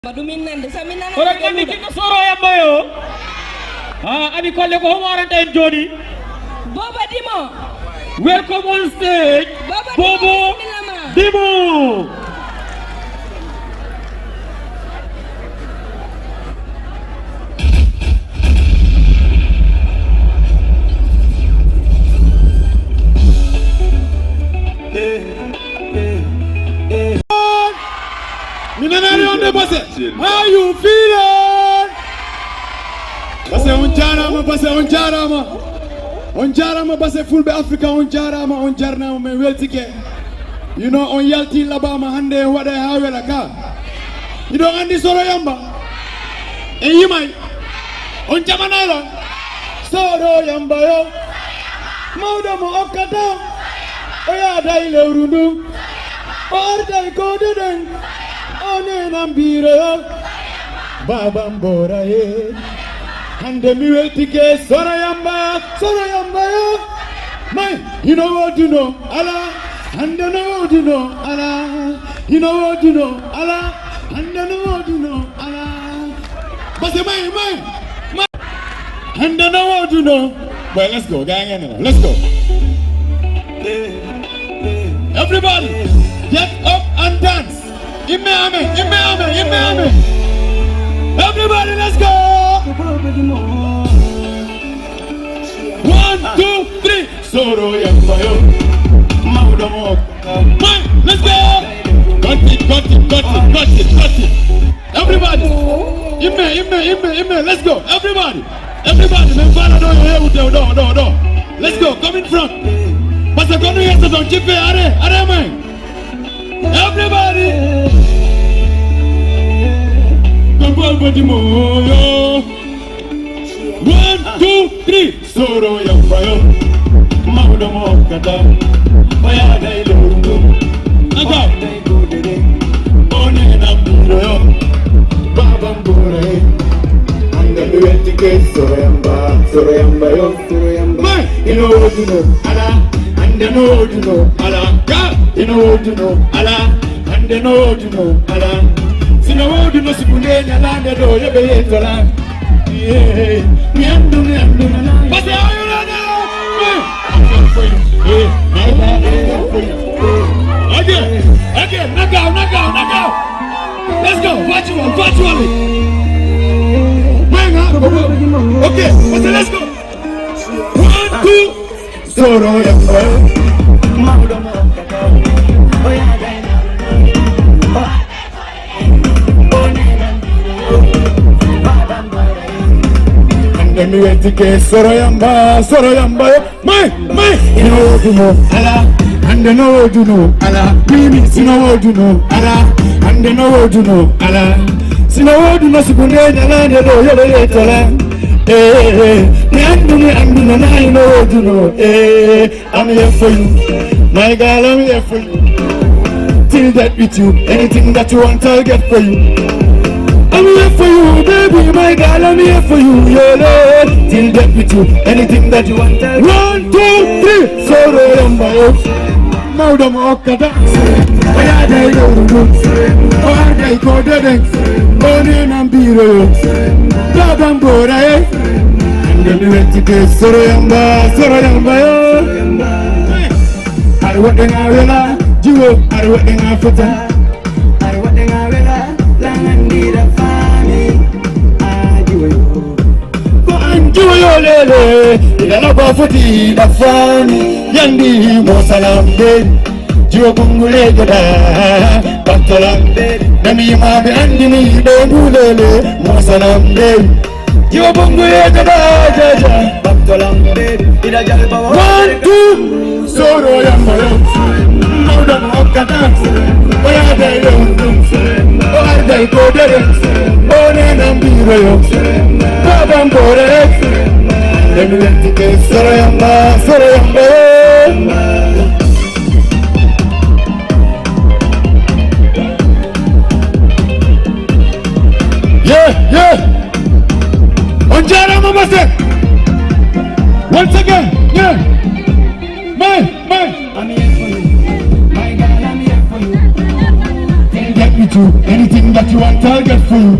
Orang kami kita soro yang bayo. Abi kolle ko homaranta en jodi. Bobo Dimo. Welcome on stage. Bobo Dimo. How you feeling? Base onjarama base fulbe Africa onjarama me weltike. You know on yalti labama hande wada hawela ka. You don't andi soro yamba. E yimay on jamanalo soro yamba yo. Mawda mo okata. Oya dai lewrundu. Orday ko deden. One nambiro babambora he hande mi weltike soroyamba yo my you know what you know ala hande know what you know ala you know what you know ala hande know what you know ala base my hande know what you know. Well, let's go gang, let's go. Everybody get up and dance. Imame. Everybody, let's go. 1, 2, 3. Soro yambayo. Maudamo. Man, let's go. Got it. Everybody. Ime. Let's go. Everybody. Men fala do. Let's go. Come in front. Pasa kono yesa don chipe are man. Everybody, Bobo Dimo. 1, 2, 3. Soro yambayo, Mauda Mokada, Oya dai lungu, Aga, One nambiro, Babambure, Anga luetike soro yambayo. Man, you know what you know, ala. And you know what you know, Allah. You know what you know, Allah. And you know what you know, Allah. See no what you know, Sipunde, Land, the door, you be it, Allah. Yeah, me and do. But how you know now? I'm here for you. Hey, my God, I'm here for you. Again, knock out. Let's go, virtually. Okay, let's go. 1, 2. Soro yambayo, Mauda Mokata, Oya dai and me weltike soro yambayo, my, you know what you know, Allah, and you know what you know, Allah, please, you know what you know, Allah, and you know what you know, Allah, see no what you know, Sipunde, Land, the door, you be it, Allah. Hey, me and you know what you know. Hey, I'm here for you, my girl. I'm here for you. Till that with you, anything that you want, I'll get for you. I'm here for you, baby, my girl. I'm here for you, yeah, Lord. Till that with you, anything that you want, I'll get. 1, 2, 3. Soro yambayo, Mauda Mokada, Oya dai lungu, Oya dai ko deden, One nambiro, Babambora. Ngemi weltike soro yamba yo. Arwade ngawela, jiwo arwade ngafata. Arwade ngawela, langandira fani. Jiwo yo. Ko anjiwo yo lele, idana kwa futi bafani. Yandi mo salamde, jiwo kungule jada, batalamde. Nami mabe andini do lele, mo salamde. You bungu jaja, Baptolambe, ida jalba. 1, 2, soro yambayo, Mauda Mokata, Oya dai lungu, Oya dai ko deden, One nambiro yo, Babambore, Ngemi weltike soro yambayo. Yeah. Onjara mama say. Once again, yeah. I'm here for you. My God, I'm here for you. too. Anything that you want, I'll get for you.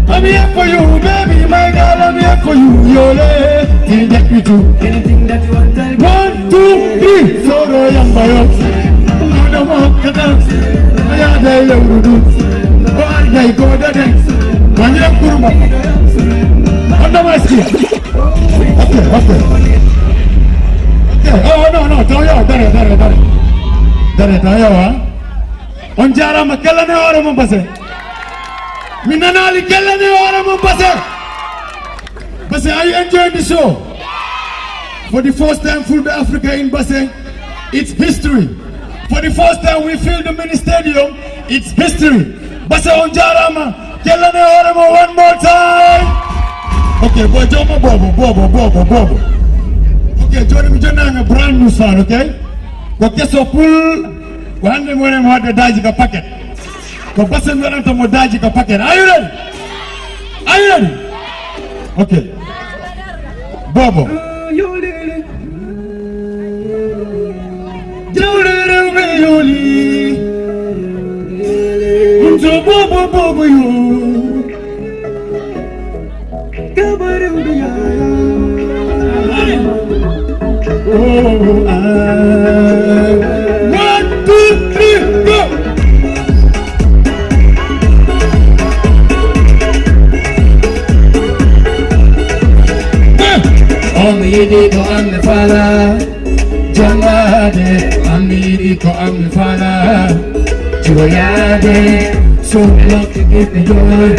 I'm here for you, baby, my girl, I'm here for you. Yole, till get me too. Anything that you want, I'll One, two, three. Soro yambayo. Ano mo kadang? Aya day yurudu. Why day go the dance? Manya kurma. Ano maski? Okay. Oh no, tayo, dare. Dare tayo ha. Onjara makala ne ora mo base. Minanali kala ne ora mo base. Base, are you enjoying the show? For the first time, Full Africa in Base, it's history. For the first time, we fill the mini stadium, it's history. Base Onjarama, Kelane Oremo one more time. Okay, boy, Jomo Bobo. Okay, Johnny Mijana, a brand new song, okay? Okay, so pull, one more what the Dajika packet. The Base Miranda Modajika packet. Are you ready? Okay. Bobo. Bobo you. One, two, three, go. Amidiko amefala, jamade. Amidiko amefala, joyade. So love to give me joy,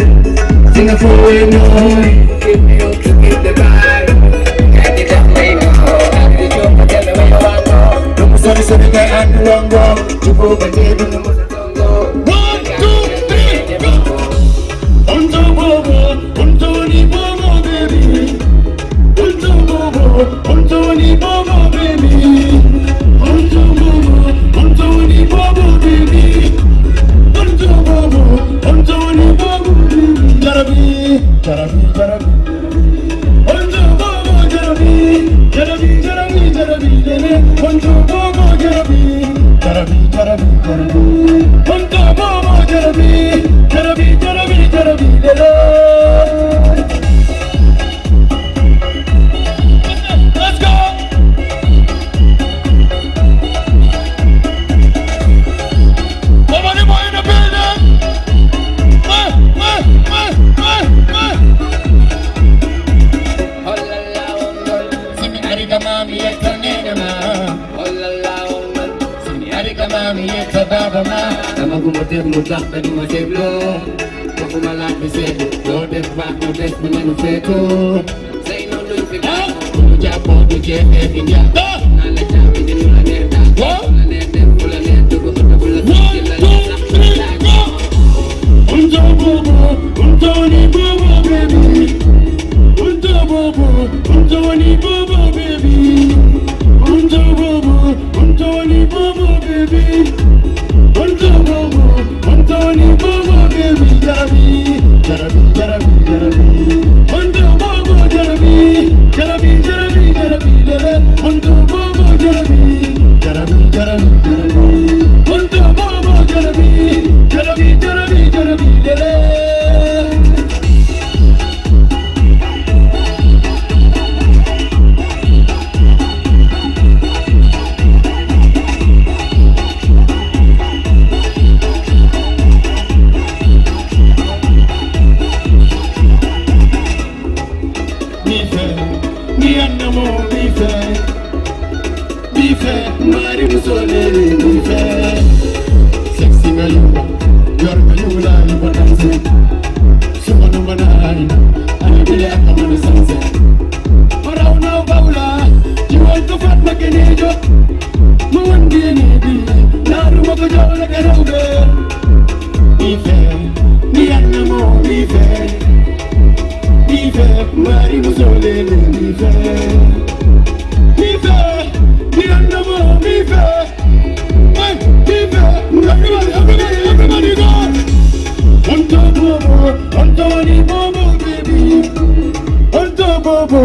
sing a four-way noise. Give me up to give the vibe. Can't get that way no. I'm the joke, but tell me where you want to go. Don't be sorry, sorry, that I'm the wrong go. You go back there, don't know what to go. 1, 2, 3, go. Unto Bobo, ni Bobo baby. Unto Bobo, ni Bobo baby. Unto Bobo, ni Bobo baby. Unto Bobo, ni Bobo baby. Jarabi. Unto Bobo, Jarabi. Unto Bobo, Jarabi. Unto Bobo, Jarabi. Let's go. Nobody more in the building. Simi arika mami yeta nena. Simi arika mami yeta baba ma. Namagumote mutlak na dumaseblo. Makumalak bisebo. Dodef bak no def minanufeto. Say no no if you want. Japo du jefe india. Nala jami di nula neta. Nula neta pula neta. Gula pula neta. Unto Bobo, ni Bobo baby. Unto Bobo, ni Bobo baby. Unto Bobo, ni Bobo baby. Unto Bobo, ni Bobo baby. Jarabi. Unto Bobo, Jarabi. Unto Bobo, Jarabi. Unto Bobo, Jarabi. Sexy na yuma, you're my yula, you want to say. Suma number 9, I'm really a common sunset. Around now, Baula, you want to fat like an angel. Mundi, Naru Mokojo like a robe. Ni anamo, Mari Musole, Everybody go! Unto Bobo baby. Unto Bobo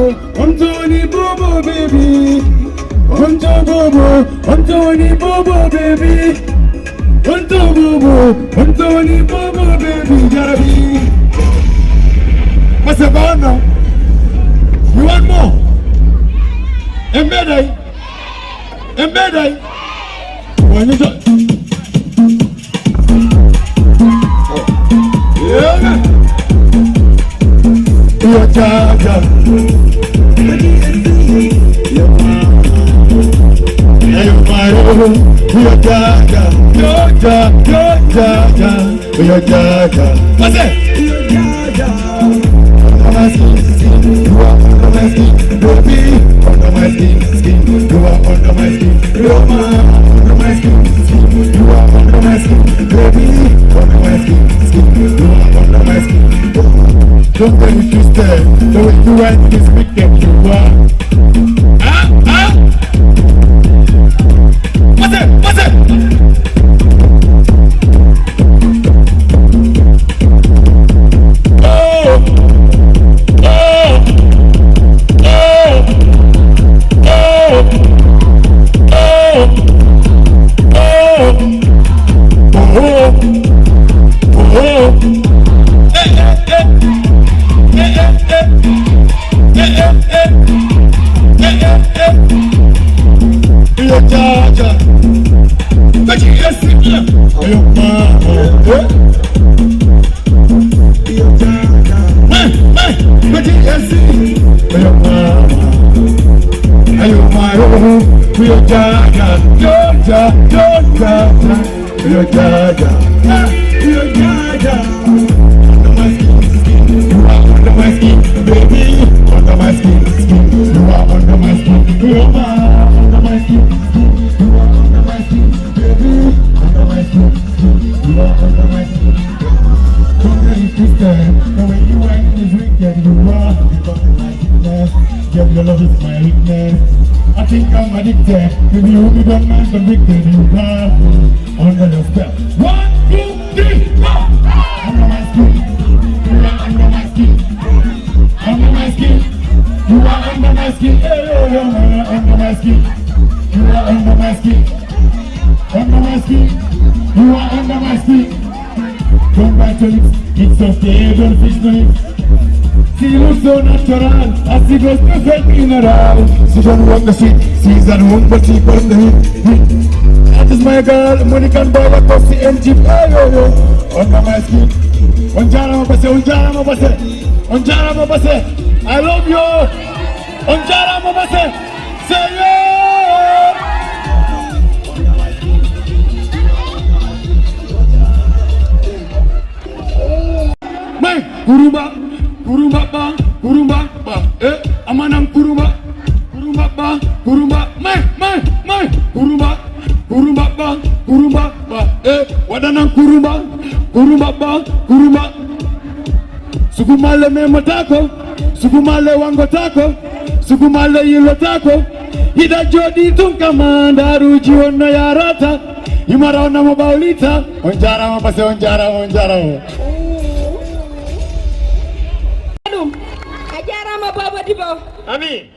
ni Bobo baby. Unto Bobo ni Bobo baby. Unto Bubu, Untoni Bubu, baby, Jarabi. What's about now? You want more? Embedded. When you talk. Yeah. Your Jaja. Your Jaja. What's it? Your Jaja. You are under my skin, baby. Under my skin. You are under my skin. You are under my skin. You are under my skin, baby. Under my skin. You are under my skin. Don't get me twisted. The way you write is wicked. You are. What's it? Your love is my weakness. I think I'm addicted. If you don't mind convicted, you are under your spell. 1, 2, 3, 4. Under my skin. You are under my skin. Under my skin. You are under my skin. Hey, you are under my skin. You are under my skin. Under my skin. You are under my skin. Don't bite your lips. It's okay. Don't fish the lips. She looks so natural, as she goes perfect in her eye. She don't walk the street, she's at home, but she got the hit. That is my girl, money can buy a coffee and cheap. Yo, under my skin. Onjara Mabase, I love you. Onjara Mabase, say yeah. My Kurumba, amanam Kurumba, wadanam Kurumba, Sugumale memo tako, Sugumale wango tako, Sugumale yilo tako, Ida jodi tunkamanda ruji ono yarata, Imara ona mabaulita, onjara mapase. Ajarama Baba Dimo. Amin.